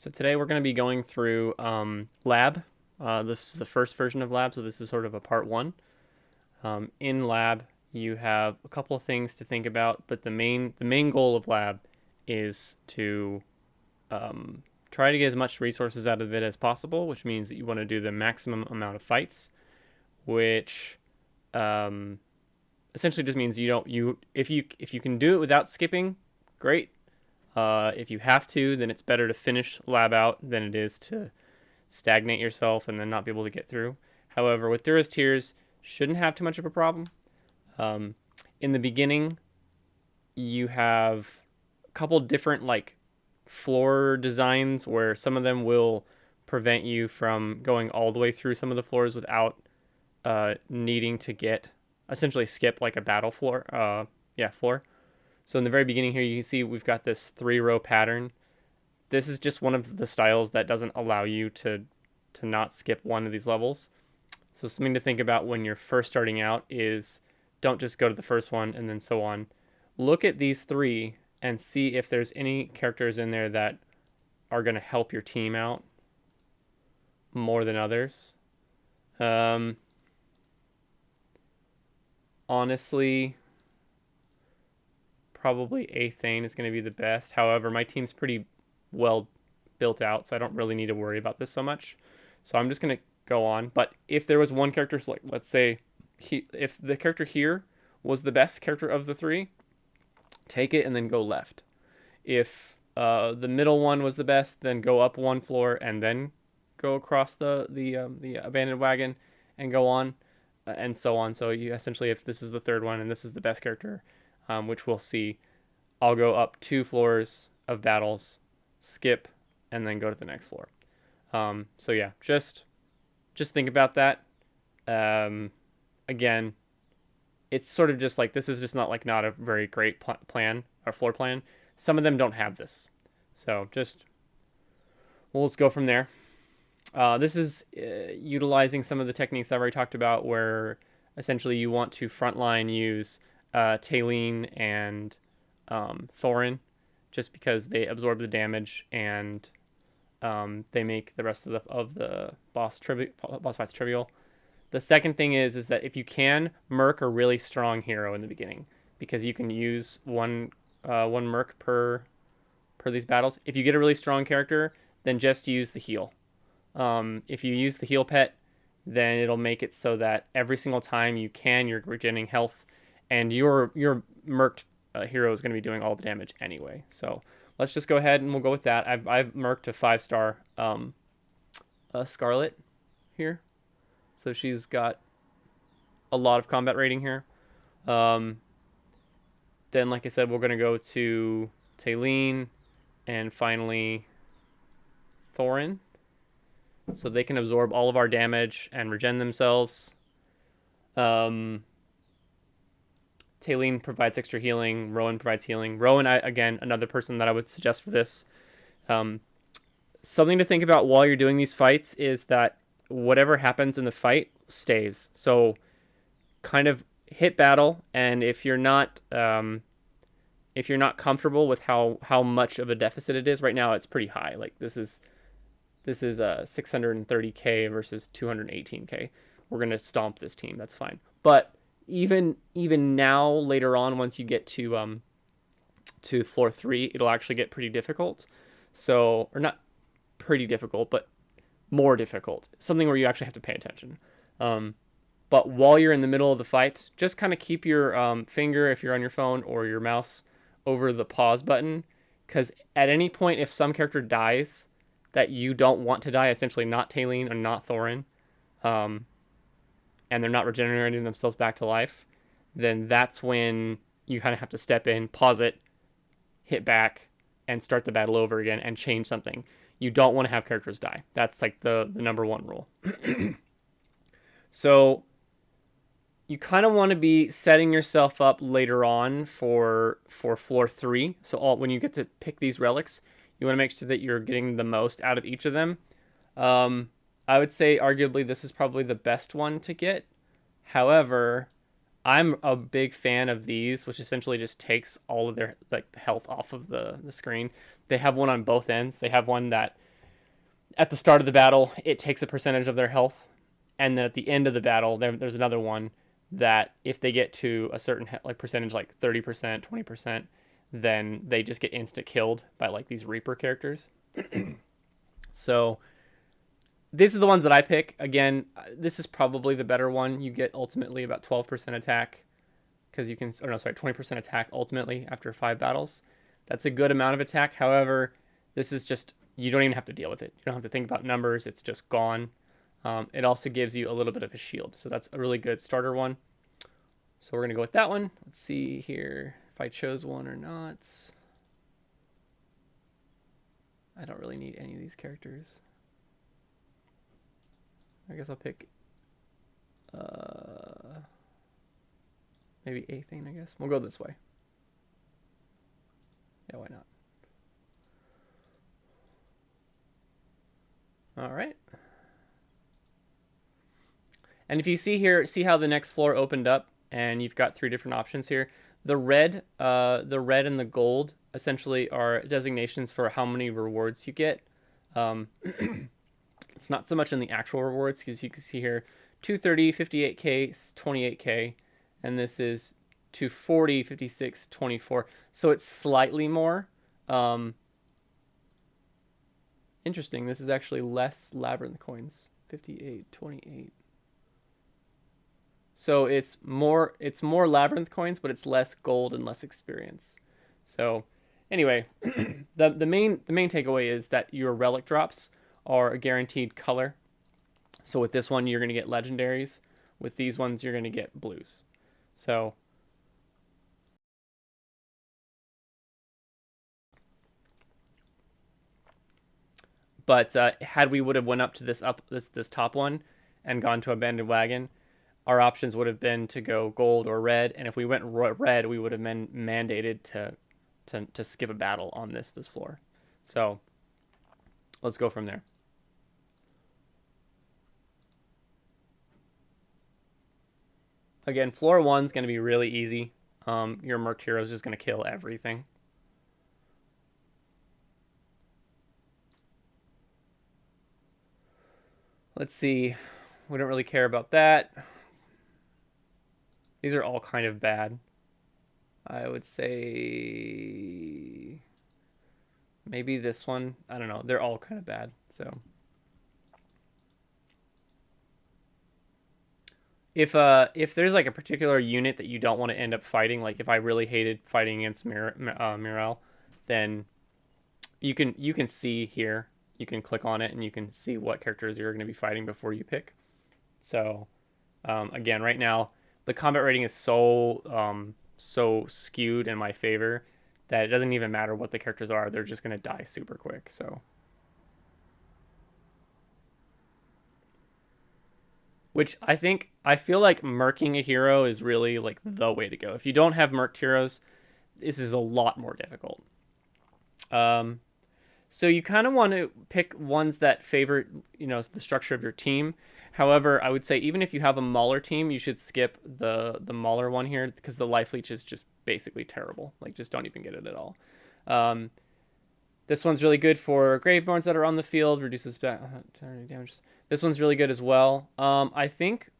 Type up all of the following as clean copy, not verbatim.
So today we're going to be going through Lab. This is the first version of Lab, so this is sort of a part one. In Lab, you have a couple of things to think about, but the main goal of Lab is to try to get as much resources out of it as possible, which means that you want to do the maximum amount of fights, which um, essentially just means if you can do it without skipping, great. If you have to, then it's better to finish Lab out than it is to stagnate yourself and then not be able to get through. However, with Dura's Tears, shouldn't have too much of a problem. Um, in the beginning, you have a couple different floor designs where some of them will prevent you from going all the way through some of the floors without needing to get essentially skip like a battle floor. Floor. So in the very beginning here, you can see we've got this 3-row pattern. This is just one of the styles that doesn't allow you to not skip one of these levels. So something to think about when you're first starting out is don't just go to the first one and then so on. Look at these three and see if there's any characters in there that are going to help your team out more than others. Honestly, probably Athane is going to be the best. However, my team's pretty well built out, so I don't really need to worry about this so much. So I'm just going to go on. But if there was one character, so let's say if the character here was the best character of the three, take it and then go left. If the middle one was the best, then go up one floor and then go across the abandoned wagon and go on, and so on. So you essentially, if this is the third one and this is the best character, which we'll see, I'll go up 2 floors of battles, skip, and then go to the next floor. So yeah, just think about that. Again, it's sort of just like this is just not a very great plan or floor plan. Some of them don't have this, so we'll just go from there. This is utilizing some of the techniques I've already talked about, where essentially you want to frontline use Taline and Thorin, just because they absorb the damage and they make the rest of the boss fights trivial. The second thing is that if you can, Merc a really strong hero in the beginning, because you can use one Merc per these battles. If you get a really strong character, then just use the heal. If you use the heal pet, then it'll make it so that every single time you can, you're regenerating health, and your merked hero is going to be doing all the damage anyway. So let's just go ahead and we'll go with that. I've merked a 5-star Scarlet here, so she's got a lot of combat rating here. Then, like I said, we're going to go to Taline and finally Thorin, so they can absorb all of our damage and regen themselves. Taline provides extra healing. Rowan provides healing. Rowan, again, another person that I would suggest for this. Something to think about while you're doing these fights is that whatever happens in the fight stays. So kind of hit battle, and if you're not comfortable with how much of a deficit it is right now, it's pretty high. Like this is 630k versus 218k. We're gonna stomp this team. That's fine. But even now, later on, once you get to floor 3, it'll actually get pretty difficult. So, or not pretty difficult, but more difficult. Something where you actually have to pay attention. But while you're in the middle of the fight, just kind of keep your finger, if you're on your phone, or your mouse over the pause button, because at any point, if some character dies that you don't want to die, essentially not Taline or not Thorin, and they're not regenerating themselves back to life, then that's when you kind of have to step in, pause it, hit back, and start the battle over again and change something. You don't want to have characters die. That's like the number one rule. So you kind of want to be setting yourself up later on for floor 3. So when you get to pick these relics, you want to make sure that you're getting the most out of each of them. I would say arguably this is probably the best one to get. However, I'm a big fan of these, which essentially just takes all of their health off of the screen. They have one on both ends. They have one that at the start of the battle, it takes a percentage of their health, and then at the end of the battle, there's another one that if they get to a certain like percentage, like 30%, 20%, then they just get instant killed by like these Reaper characters. So these are the ones that I pick. Again, this is probably the better one. You get ultimately about 12% attack because you can, or no, sorry, 20% attack ultimately after 5 battles. That's a good amount of attack. However, this is just, you don't even have to deal with it. You don't have to think about numbers. It's just gone. It also gives you a little bit of a shield. So that's a really good starter one. So we're going to go with that one. Let's see here if I chose one or not. I don't really need any of these characters. I guess I'll pick maybe Athane, I guess. We'll go this way. Yeah, why not? All right. And if you see here, see how the next floor opened up and you've got 3 different options here. The red and the gold essentially are designations for how many rewards you get. It's not so much in the actual rewards because you can see here 230, 58k, 28k, and this is 240, 56, 24. So it's slightly more. Interesting. This is actually less labyrinth coins. 58, 28. So it's more labyrinth coins, but it's less gold and less experience. So anyway, the main takeaway is that your relic drops are a guaranteed color. So with this one, you're going to get legendaries. With these ones, you're going to get blues. So but had we would have went up to this top one and gone to abandoned wagon, our options would have been to go gold or red. And if we went red, we would have been mandated to skip a battle on this floor. So let's go from there. Again, floor 1's going to be really easy. Your Merc Hero is just going to kill everything. Let's see. We don't really care about that. These are all kind of bad. I would say maybe this one. I don't know. They're all kind of bad. So if there's like a particular unit that you don't want to end up fighting, like if I really hated fighting against Mirel, then you can see here. You can click on it and you can see what characters you're going to be fighting before you pick. So again, right now the combat rating is so skewed in my favor that it doesn't even matter what the characters are. They're just going to die super quick. So which I feel like merking a hero is really like the way to go. If you don't have merked heroes, this is a lot more difficult. So you kind of want to pick ones that favor, the structure of your team. However, I would say even if you have a Mauler team, you should skip the Mauler one here because the life leech is just basically terrible. Like, just don't even get it at all. This one's really good for Graveborns that are on the field, reduces damage. This one's really good as well. I think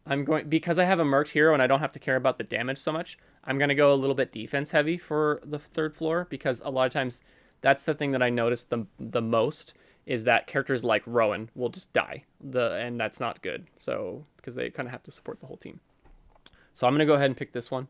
I'm going, because I have a merked hero and I don't have to care about the damage so much, I'm going to go a little bit defense heavy for the 3rd floor because a lot of times that's the thing that I noticed the most is that characters like Rowan will just die, and that's not good. So because they kind of have to support the whole team. So I'm gonna go ahead and pick this one.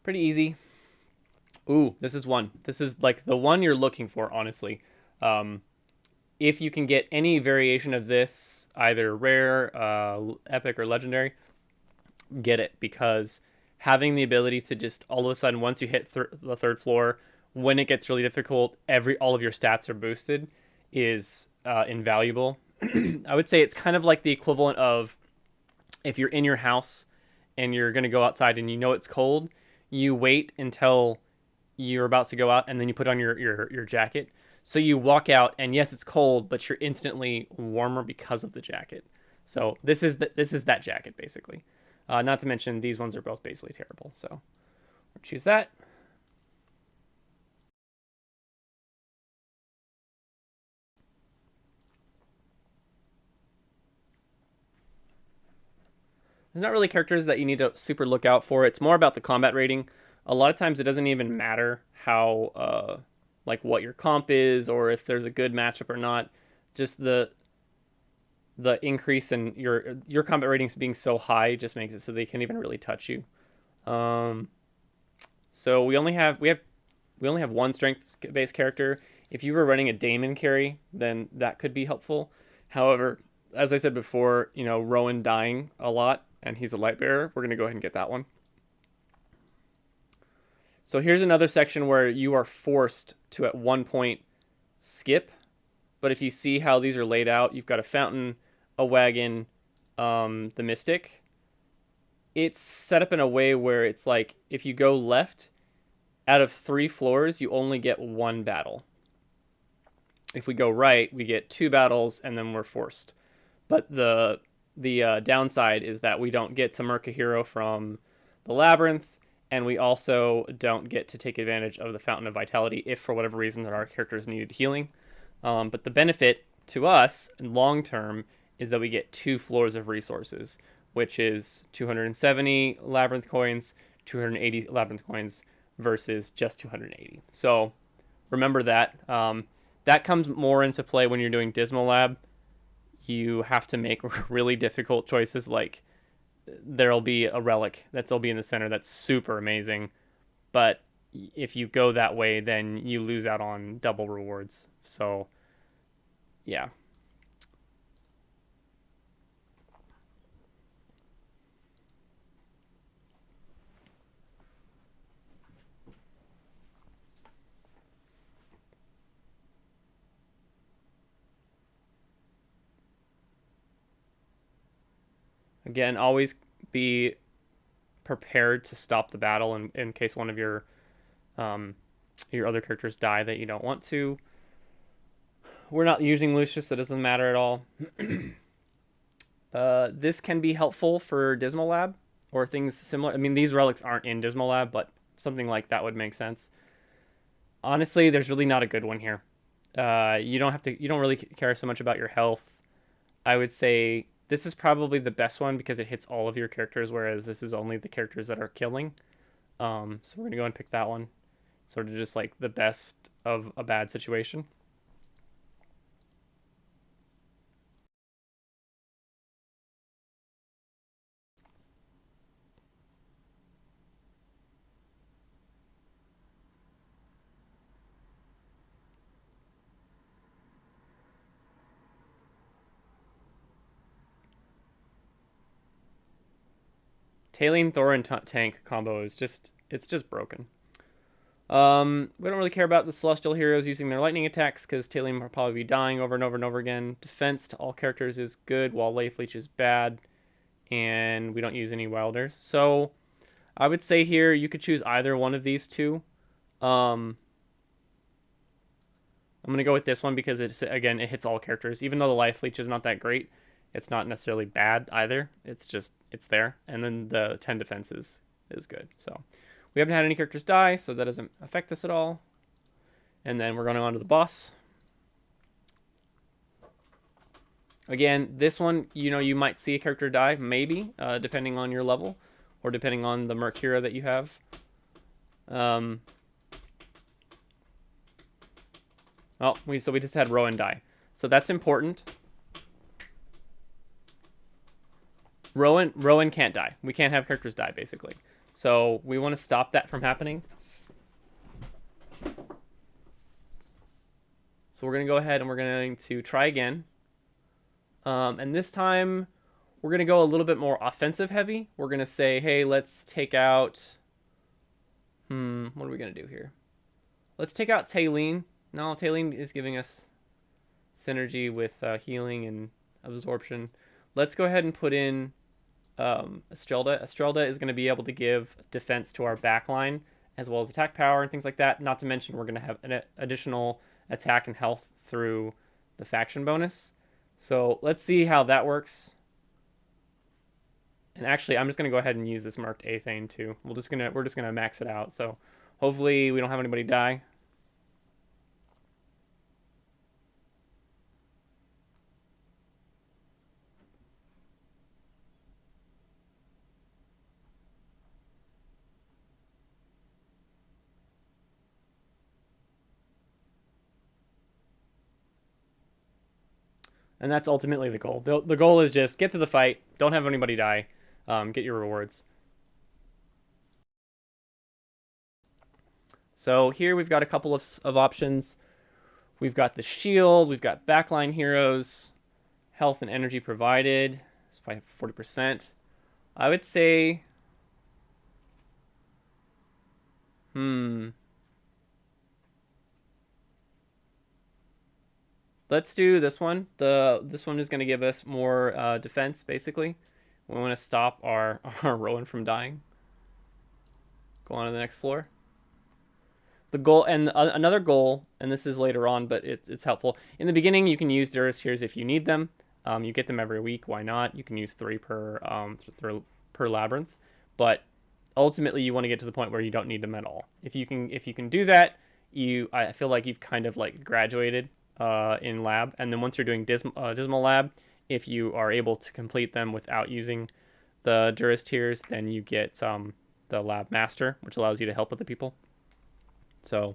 Pretty easy. Ooh, this is one. This is like the one you're looking for, honestly. If you can get any variation of this, either rare, epic, or legendary, get it, because having the ability to just all of a sudden, once you hit the 3rd floor, when it gets really difficult, all of your stats are boosted, is invaluable. I would say it's kind of like the equivalent of if you're in your house and you're going to go outside and you know it's cold, you wait until you're about to go out and then you put on your jacket. So you walk out and yes, it's cold, but you're instantly warmer because of the jacket. So this is that jacket basically. Not to mention these ones are both basically terrible. So we'll choose that. There's not really characters that you need to super look out for. It's more about the combat rating. A lot of times it doesn't even matter how like what your comp is or if there's a good matchup or not. Just the increase in your combat ratings being so high just makes it so they can't even really touch you. Um, so we only have one strength based character. If you were running a Daemon carry, then that could be helpful. However, as I said before, you know, Rowan dying a lot and he's a light bearer, we're going to go ahead and get that one. So here's another section where you are forced to at one point skip. But if you see how these are laid out, you've got a fountain, a wagon, the mystic. It's set up in a way where it's like if you go left, out of 3 floors, you only get 1 battle. If we go right, we get 2 battles, and then we're forced. But the downside is that we don't get to Merc a hero from the labyrinth, and we also don't get to take advantage of the Fountain of Vitality if for whatever reason that our characters needed healing. But the benefit to us long term is that we get 2 floors of resources, which is 270 labyrinth coins, 280 labyrinth coins versus just 280. So remember that. That comes more into play when you're doing Dismal Lab. You have to make really difficult choices, like there'll be a relic that'll be in the center that's super amazing, but if you go that way, then you lose out on double rewards. So, yeah. Again, always be prepared to stop the battle in case one of your other characters die that you don't want to. We're not using Lucius, so it doesn't matter at all. This can be helpful for Dismal Lab or things similar. I mean, these relics aren't in Dismal Lab, but something like that would make sense. Honestly, there's really not a good one here. You don't really care so much about your health. I would say this is probably the best one because it hits all of your characters, whereas this is only the characters that are killing. So we're gonna go and pick that one. Sort of just like the best of a bad situation. Taline Thorin tank combo is just broken. We don't really care about the Celestial heroes using their lightning attacks because Taline will probably be dying over and over and over again. Defense to all characters is good while Life Leech is bad, and we don't use any Wilders. So I would say here you could choose either one of these two. I'm gonna go with this one because it hits all characters. Even though the Life Leech is not that great, it's not necessarily bad either. It's there, and then the 10 defenses is good. So we haven't had any characters die, so that doesn't affect us at all. And then we're going on to the boss. Again, this one, you know, you might see a character die, maybe, depending on your level, or depending on the Merc hero that you have. So we just had Rowan die. So that's important. Rowan can't die. We can't have characters die, basically. So we want to stop that from happening. So we're going to go ahead and we're going to try again. And this time, we're going to go a little bit more offensive heavy. We're going to say, hey, let's take out... what are we going to do here? Let's take out Taline. No, Taline is giving us synergy with healing and absorption. Let's go ahead and put in Estrelda. Estrelda is going to be able to give defense to our back line as well as attack power and things like that. Not to mention we're going to have an additional attack and health through the faction bonus. So let's see how that works. And actually, I'm just going to go ahead and use this marked Athane too. We're just gonna max it out. So hopefully we don't have anybody die. And that's ultimately the goal. The goal is just get to the fight, don't have anybody die, get your rewards. So here we've got a couple of options. We've got the shield, we've got backline heroes, health and energy provided. It's by 40%. I would say, let's do this one. This one is going to give us more defense, basically. We want to stop our Rowan from dying. Go on to the next floor. The goal, and another goal, and this is later on, but it's helpful. In the beginning, you can use Durus Tears if you need them. You get them every week. Why not? You can use 3 per labyrinth, but ultimately you want to get to the point where you don't need them at all. If you can do that, I feel like you've kind of like graduated in lab. And then once you're doing dismal lab, if you are able to complete them without using the Durus Tears, then you get the lab master, which allows you to help other people. So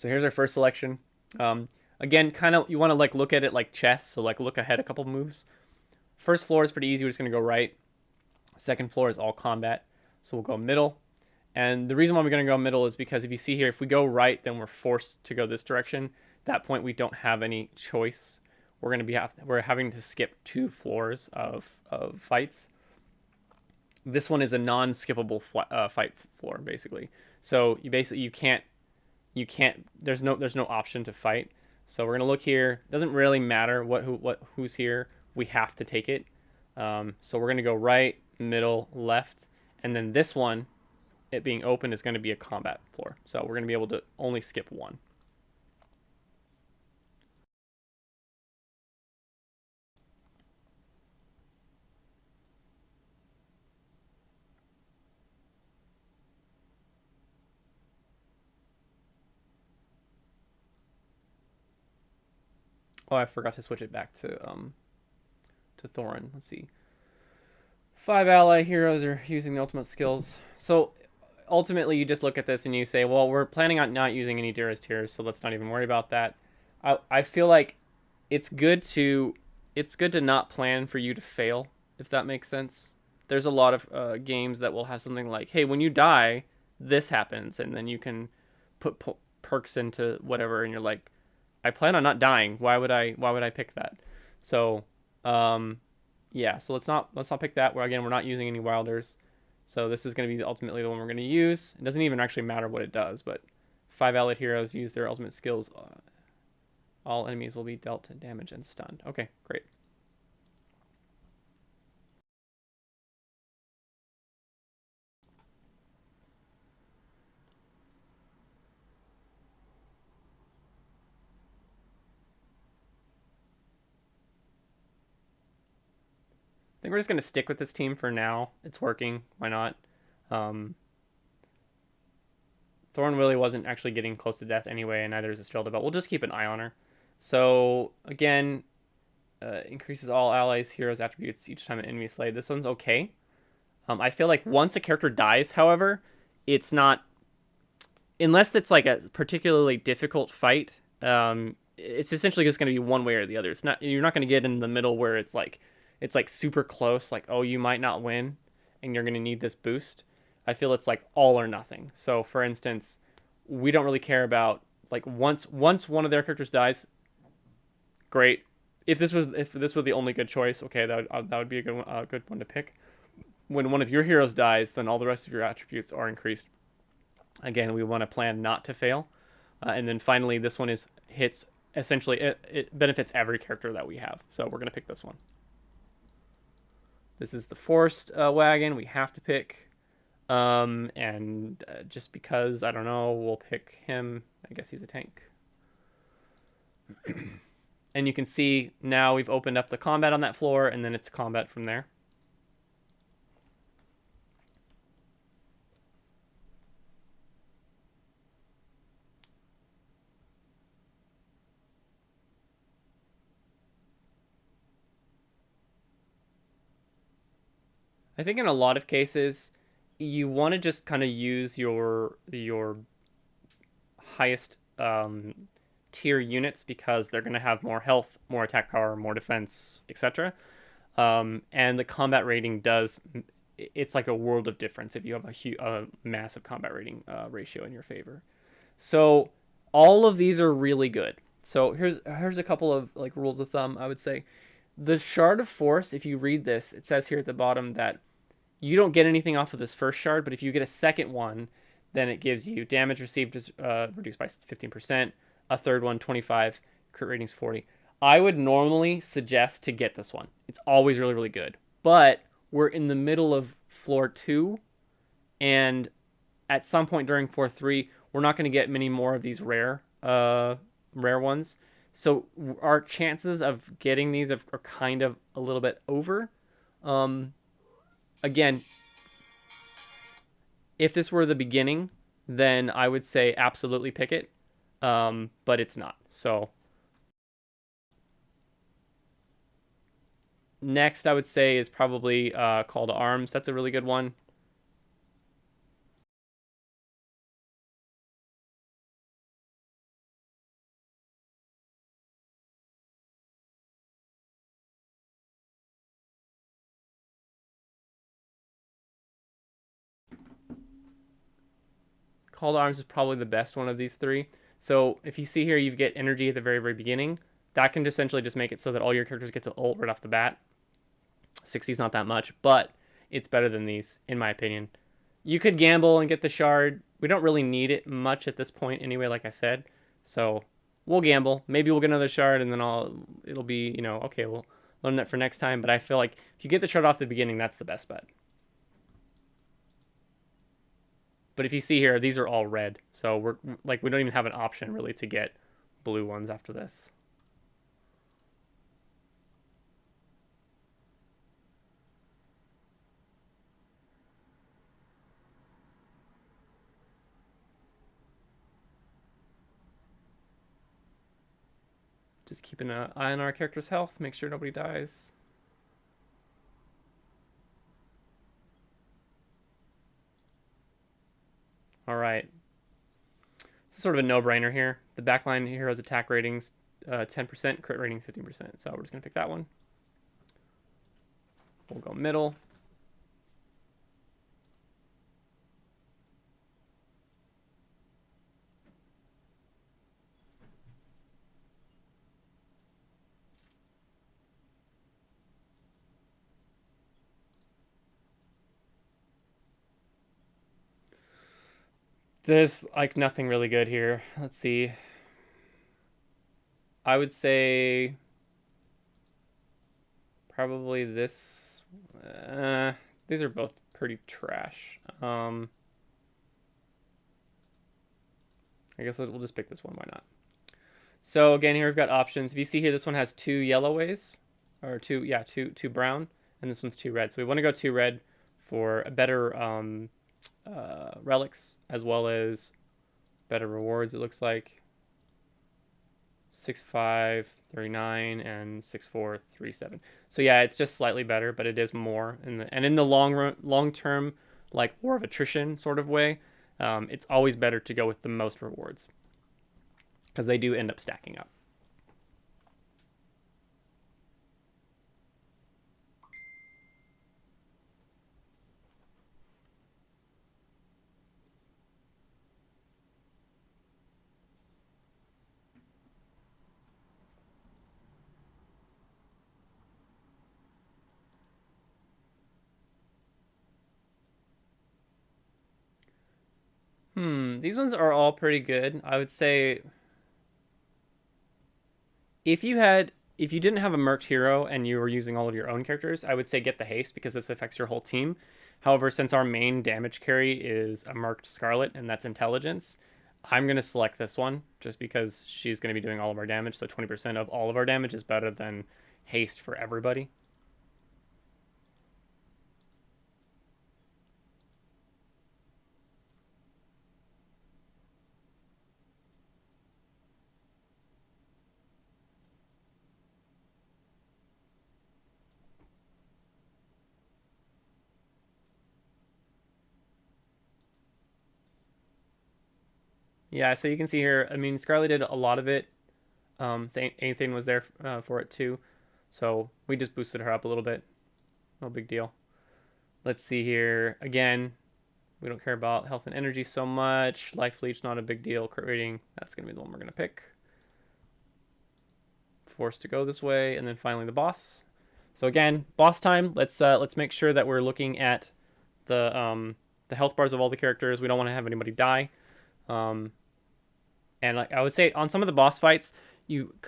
here's our first selection. Again, kind of you want to like look at it like chess, so like look ahead a couple moves. First floor is pretty easy. We're just gonna go right. Second floor is all combat, so we'll go middle. And the reason why we're gonna go middle is because if you see here, if we go right, then we're forced to go this direction. At that point, we don't have any choice. We're having to skip 2 floors of fights. This one is a non-skippable fight floor, basically. So you can't there's no option to fight. So we're gonna look here. Doesn't really matter who's here. We have to take it. So we're gonna go right, middle, left, and then this one, it being open, is going to be a combat floor. So we're going to be able to only skip 1. Oh, I forgot to switch it back to Thorin. Let's see. 5 ally heroes are using the ultimate skills. So ultimately, you just look at this and you say, well, we're planning on not using any Durus Tears, so let's not even worry about that. I feel like it's good to not plan for you to fail, if that makes sense. There's a lot of games that will have something like, hey, when you die, this happens, and then you can put perks into whatever, and you're like, I plan on not dying. Why would I pick that? So, yeah. So let's not pick that. We're not using any Wilders. So this is going to be ultimately the one we're going to use. It doesn't even actually matter what it does, but 5 allied heroes use their ultimate skills. All enemies will be dealt damage and stunned. Okay, great. I think we're just going to stick with this team for now. It's working. Why not? Thorn really wasn't actually getting close to death anyway, and neither is Estrelda, but we'll just keep an eye on her. So, again, increases all allies' heroes' attributes each time an enemy is slayed. This one's okay. I feel like once a character dies, however, it's not... Unless it's like a particularly difficult fight, it's essentially just going to be one way or the other. You're not going to get in the middle where it's like super close, like, oh, you might not win and you're going to need this boost. I feel it's like all or nothing. So for instance, we don't really care about like once one of their characters dies, great. If this was the only good choice, okay, that would be a good one to pick. When one of your heroes dies, then all the rest of your attributes are increased. Again, we want to plan not to fail. And then finally, this one hits essentially it benefits every character that we have. So we're gonna pick this one. This is the forced wagon. We have to pick, and just because I don't know, we'll pick him. I guess he's a tank. And you can see now we've opened up the combat on that floor, and then it's combat from there. I think in a lot of cases, you want to just kind of use your highest tier units because they're going to have more health, more attack power, more defense, etc. And the combat rating does it's like a world of difference if you have a massive combat rating ratio in your favor. So all of these are really good. So here's a couple of like rules of thumb. I would say the shard of force. If you read this, it says here at the bottom that you don't get anything off of this first shard, but if you get a second one, then it gives you damage received is reduced by 15%, a third one 25, crit ratings 40. I would normally suggest to get this one. It's always really, really good. But we're in the middle of floor 2, and at some point during floor 3, we're not going to get many more of these rare ones. So our chances of getting these are kind of a little bit over. Again, if this were the beginning, then I would say absolutely pick it, but it's not. So next, I would say is probably Call to Arms. That's a really good one. Call to Arms is probably the best one of these three. So if you see here, you get energy at the very, very beginning. That can essentially just make it so that all your characters get to ult right off the bat. 60 is not that much, but it's better than these, in my opinion. You could gamble and get the shard. We don't really need it much at this point anyway, like I said. So we'll gamble. Maybe we'll get another shard, and then it'll be, okay, we'll learn that for next time. But I feel like if you get the shard off the beginning, that's the best bet. But if you see here, these are all red. So we don't even have an option really to get blue ones after this. Just keeping an eye on our character's health, make sure nobody dies. All right. It's sort of a no-brainer here. The backline hero's attack ratings 10%, crit ratings 15%. So we're just going to pick that one. We'll go middle. There's like nothing really good here. Let's see. I would say probably this. These are both pretty trash. I guess we'll just pick this one. Why not? So again, here we've got options. If you see here, this one has 2 yellow ways, or two brown, and this one's 2 red. So we want to go 2 red for a better relics as well as better rewards. It looks like 6-5, 39, and 6-4, 3-7. So yeah, it's just slightly better, but it is more in the long term, like war of attrition sort of way. It's always better to go with the most rewards because they do end up stacking up. These ones are all pretty good. I would say If you didn't have a merc hero and you were using all of your own characters, I would say get the haste because this affects your whole team. However, since our main damage carry is a merc Scarlet and that's intelligence, I'm gonna select this one just because she's gonna be doing all of our damage. So 20% of all of our damage is better than haste for everybody. Yeah, so you can see here, I mean, Scarlet did a lot of it. Anything was there for it too. So we just boosted her up a little bit. No big deal. Let's see here. Again, we don't care about health and energy so much. Life leech, not a big deal. Crit rating, that's going to be the one we're going to pick. Forced to go this way. And then finally the boss. So again, boss time. Let's make sure that we're looking at the health bars of all the characters. We don't want to have anybody die. And I would say on some of the boss fights,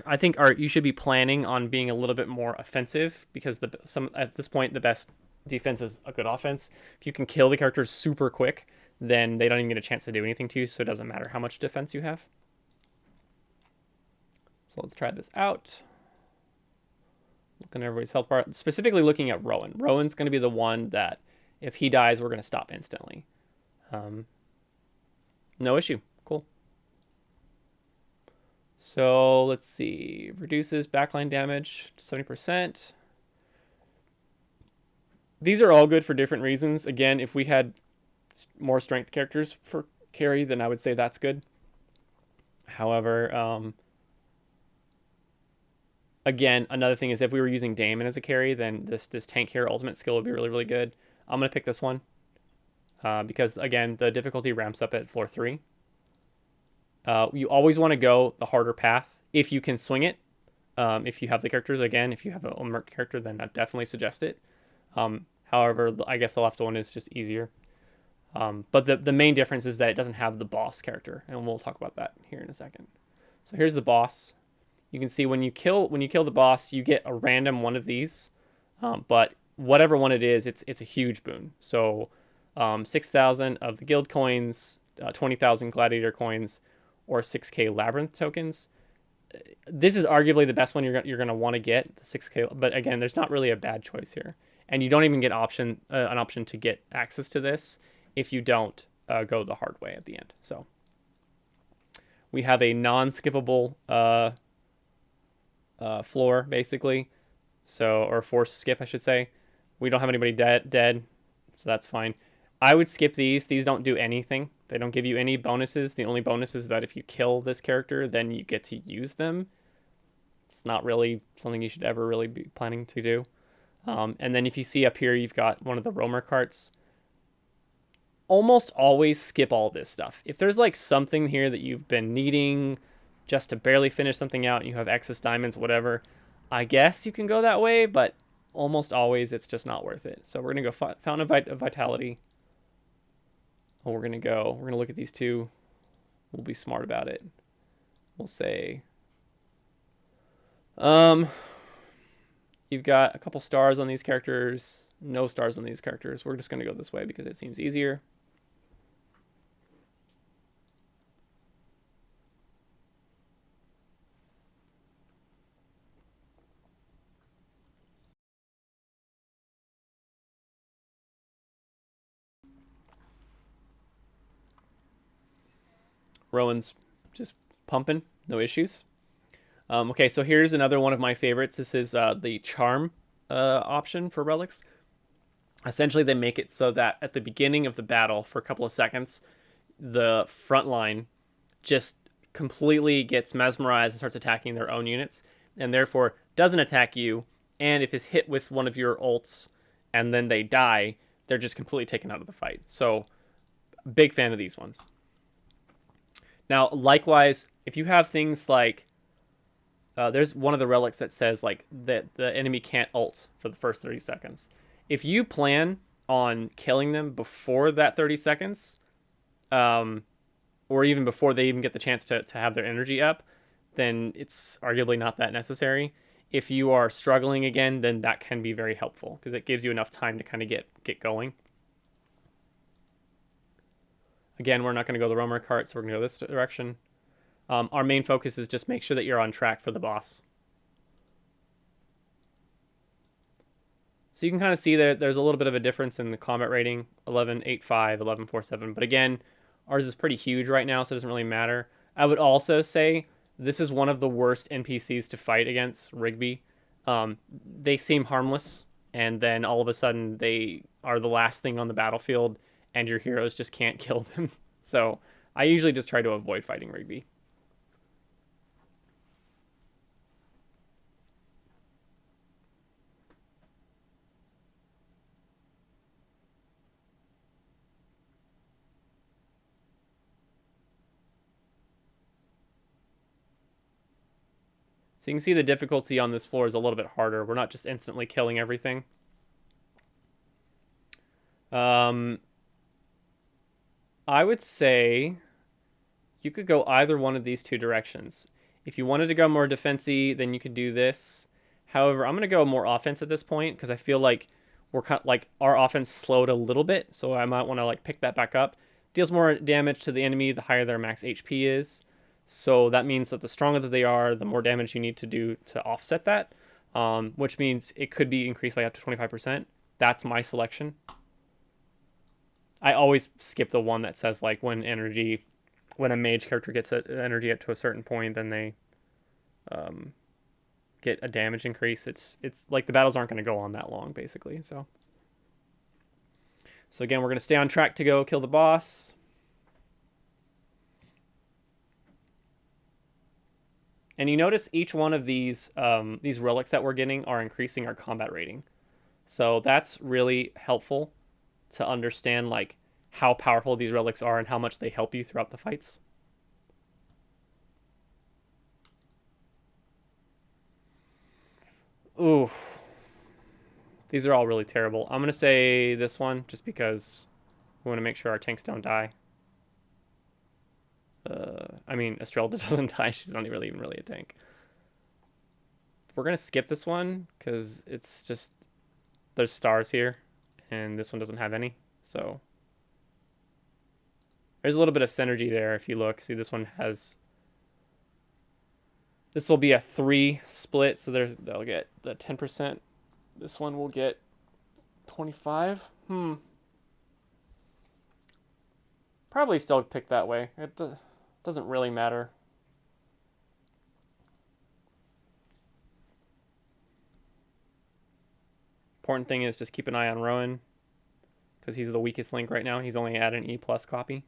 I think you should be planning on being a little bit more offensive because at this point the best defense is a good offense. If you can kill the characters super quick, then they don't even get a chance to do anything to you, so it doesn't matter how much defense you have. So let's try this out. Looking at everybody's health bar, specifically looking at Rowan. Rowan's going to be the one that if he dies, we're going to stop instantly. No issue. Cool. So let's see. Reduces backline damage to 70%. These are all good for different reasons. Again, if we had more strength characters for carry, then I would say that's good. However, again, another thing is if we were using Damon as a carry, then this tank hero ultimate skill would be really, really good. I'm going to pick this one because, again, the difficulty ramps up at floor 3. You always want to go the harder path if you can swing it. If you have the characters, again, if you have a merc character, then I definitely suggest it. However, I guess the left one is just easier. But the main difference is that it doesn't have the boss character, and we'll talk about that here in a second. So here's the boss. You can see when you kill the boss, you get a random one of these, but whatever one it is, it's a huge boon. So 6,000 of the guild coins, 20,000 gladiator coins, or 6k labyrinth tokens. This is arguably the best one you're going to want to get, the 6k, but again, there's not really a bad choice here. And you don't even get an option to get access to this if you don't go the hard way at the end. So we have a non-skippable floor, basically. So, or forced skip, I should say. We don't have anybody dead, so that's fine. I would skip these. These don't do anything. They don't give you any bonuses. The only bonus is that if you kill this character, then you get to use them. It's not really something you should ever really be planning to do. And then if you see up here, you've got one of the roamer carts. Almost always skip all this stuff. If there's like something here that you've been needing just to barely finish something out, and you have excess diamonds, whatever, I guess you can go that way, but almost always it's just not worth it. So we're going to go Fountain of Vitality. Oh, we're going to look at these two. We'll be smart about it. We'll say, you've got a couple stars on these characters, no stars on these characters. We're just going to go this way because it seems easier. Rowan's just pumping, no issues. Okay, so here's another one of my favorites. This is the charm option for relics. Essentially, they make it so that at the beginning of the battle, for a couple of seconds, the front line just completely gets mesmerized and starts attacking their own units, and therefore doesn't attack you. And if it's hit with one of your ults and then they die, they're just completely taken out of the fight. So, big fan of these ones. Now, likewise, if you have things like there's one of the relics that says like that the enemy can't ult for the first 30 seconds. If you plan on killing them before that 30 seconds, or even before they even get the chance to have their energy up, then it's arguably not that necessary. If you are struggling again, then that can be very helpful because it gives you enough time to kind of get going. Again, we're not going to go the roamer cart, so we're going to go this direction. Our main focus is just make sure that you're on track for the boss. So you can kind of see that there's a little bit of a difference in the combat rating, 11.85, 11.47. But again, ours is pretty huge right now, so it doesn't really matter. I would also say this is one of the worst NPCs to fight against, Rigby. They seem harmless, and then all of a sudden they are the last thing on the battlefield, and your heroes just can't kill them. So I usually just try to avoid fighting Rigby. So you can see the difficulty on this floor is a little bit harder. We're not just instantly killing everything. I would say you could go either one of these two directions. If you wanted to go more defensive, then you could do this. However, I'm going to go more offense at this point because I feel like we're kind of, like our offense slowed a little bit, so I might want to like pick that back up. Deals more damage to the enemy the higher their max HP is. So that means that the stronger that they are, the more damage you need to do to offset that, which means it could be increased by up to 25%. That's my selection. I always skip the one that says like when a mage character gets energy up to a certain point, then they get a damage increase. It's like the battles aren't going to go on that long, basically. So again, we're going to stay on track to go kill the boss. And you notice each one of these relics that we're getting are increasing our combat rating. So that's really helpful to understand like how powerful these relics are and how much they help you throughout the fights. Ooh. These are all really terrible. I'm going to say this one just because we want to make sure our tanks don't die. I mean, Estrella doesn't die. She's not really even really a tank. We're going to skip this one because it's just there's stars here and this one doesn't have any. So there's a little bit of synergy there if you look. See, this one has... This will be a 3 split, so they'll get the 10%. This one will get 25. Probably still pick that way. It doesn't really matter. Important thing is just keep an eye on Rowan, because he's the weakest link right now. He's only at an E+ copy.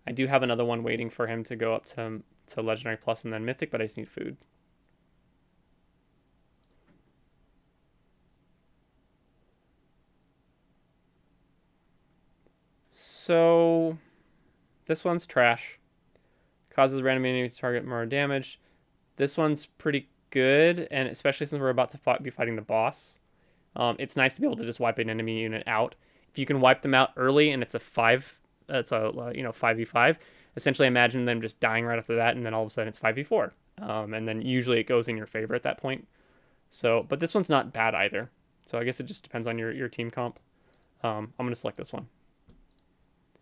I do have another one waiting for him to go up to Legendary Plus and then Mythic, but I just need food. So this one's trash. Causes random enemy to target more damage. This one's pretty good, and especially since we're about to be fighting the boss. It's nice to be able to just wipe an enemy unit out. If you can wipe them out early and it's a 5v5, essentially imagine them just dying right after that, and then all of a sudden it's 5v4. And then usually it goes in your favor at that point. So, but this one's not bad either. So I guess it just depends on your team comp. I'm going to select this one.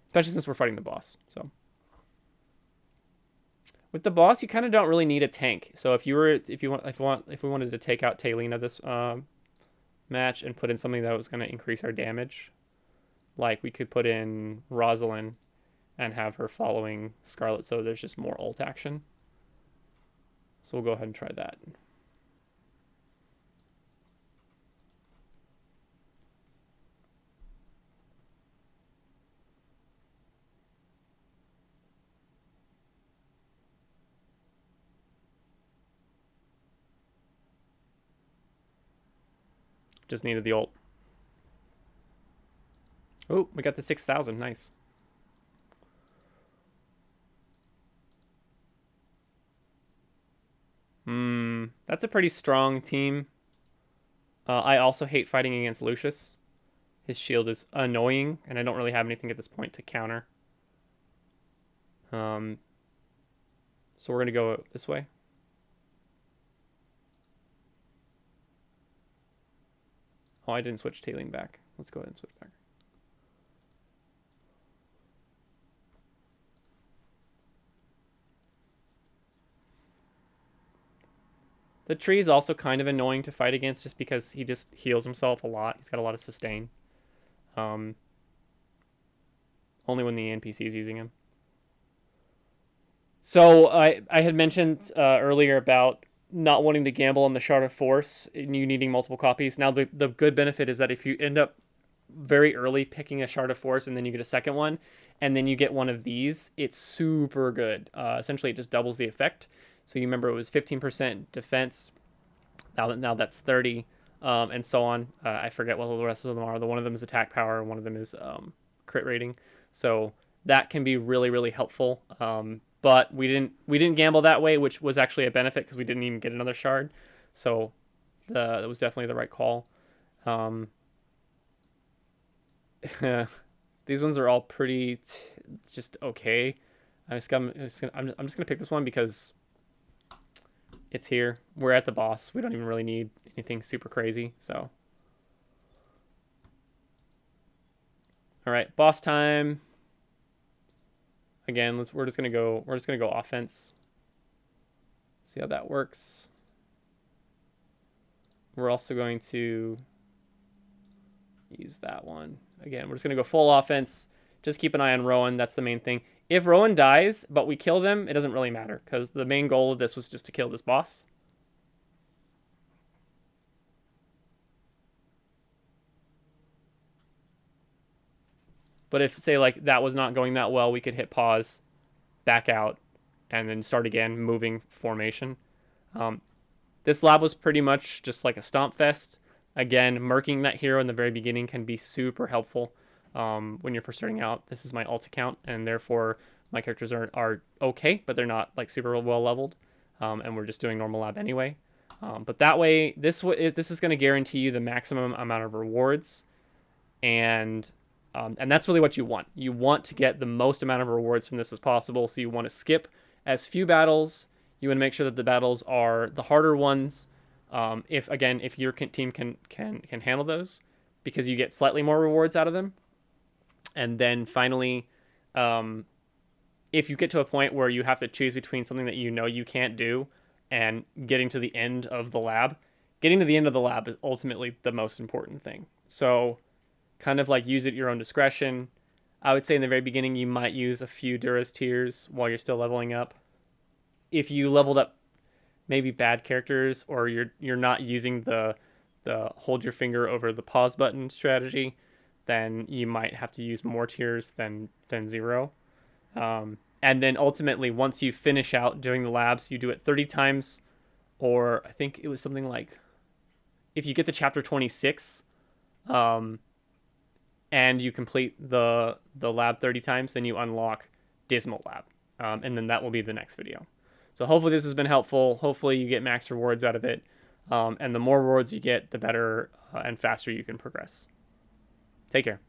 Especially since we're fighting the boss. So with the boss, you kind of don't really need a tank. So if we wanted to take out Taylina this match and put in something that was going to increase our damage, like we could put in Rosalind and have her following Scarlet, so there's just more ult action. So we'll go ahead and try that. Just needed the ult. Oh, we got the 6,000. Nice. That's a pretty strong team. I also hate fighting against Lucius. His shield is annoying, and I don't really have anything at this point to counter. So we're going to go this way. Oh, I didn't switch tailing back. Let's go ahead and switch back. The tree is also kind of annoying to fight against just because he just heals himself a lot. He's got a lot of sustain. Um, only when the NPC is using him. So I had mentioned earlier about not wanting to gamble on the Shard of Force and you needing multiple copies. Now the good benefit is that if you end up very early picking a Shard of Force and then you get a second one and then you get one of these, it's super good. Essentially, it just doubles the effect. So you remember it was 15% defense. Now that's 30, and so on. I forget what the rest of them are. The one of them is attack power, and one of them is crit rating. So that can be really really helpful. But we didn't gamble that way, which was actually a benefit because we didn't even get another shard. So that was definitely the right call. Um, these ones are all pretty just okay. I'm just gonna pick this one because it's here. We're at the boss. We don't even really need anything super crazy. So, all right, boss time. Again, we're just gonna go offense. See how that works. We're also going to use that one. Again, we're just gonna go full offense. Just keep an eye on Rowan. That's the main thing. If Rowan dies, but we kill them, it doesn't really matter because the main goal of this was just to kill this boss. But if, say, like that was not going that well, we could hit pause, back out, and then start again, moving formation. This lab was pretty much just like a stomp fest. Again, murking that hero in the very beginning can be super helpful when you're first starting out. This is my alt account, and therefore my characters are okay, but they're not like super well leveled, and we're just doing normal lab anyway. But that way, this is going to guarantee you the maximum amount of rewards, and that's really what you want. You want to get the most amount of rewards from this as possible. So you want to skip as few battles. You want to make sure that the battles are the harder ones. If your team can handle those, because you get slightly more rewards out of them. And then finally, if you get to a point where you have to choose between something that you know you can't do and getting to the end of the lab, getting to the end of the lab is ultimately the most important thing. So kind of like use it at your own discretion. I would say in the very beginning you might use a few Duras tiers while you're still leveling up. If you leveled up maybe bad characters or you're not using the hold your finger over the pause button strategy, then you might have to use more tiers than 0. And then ultimately, once you finish out doing the labs, you do it 30 times, or I think it was something like if you get to chapter 26, and you complete the lab 30 times, then you unlock Dismal Lab, and then that will be the next video. So hopefully this has been helpful. Hopefully you get max rewards out of it, and the more rewards you get, the better and faster you can progress. Take care.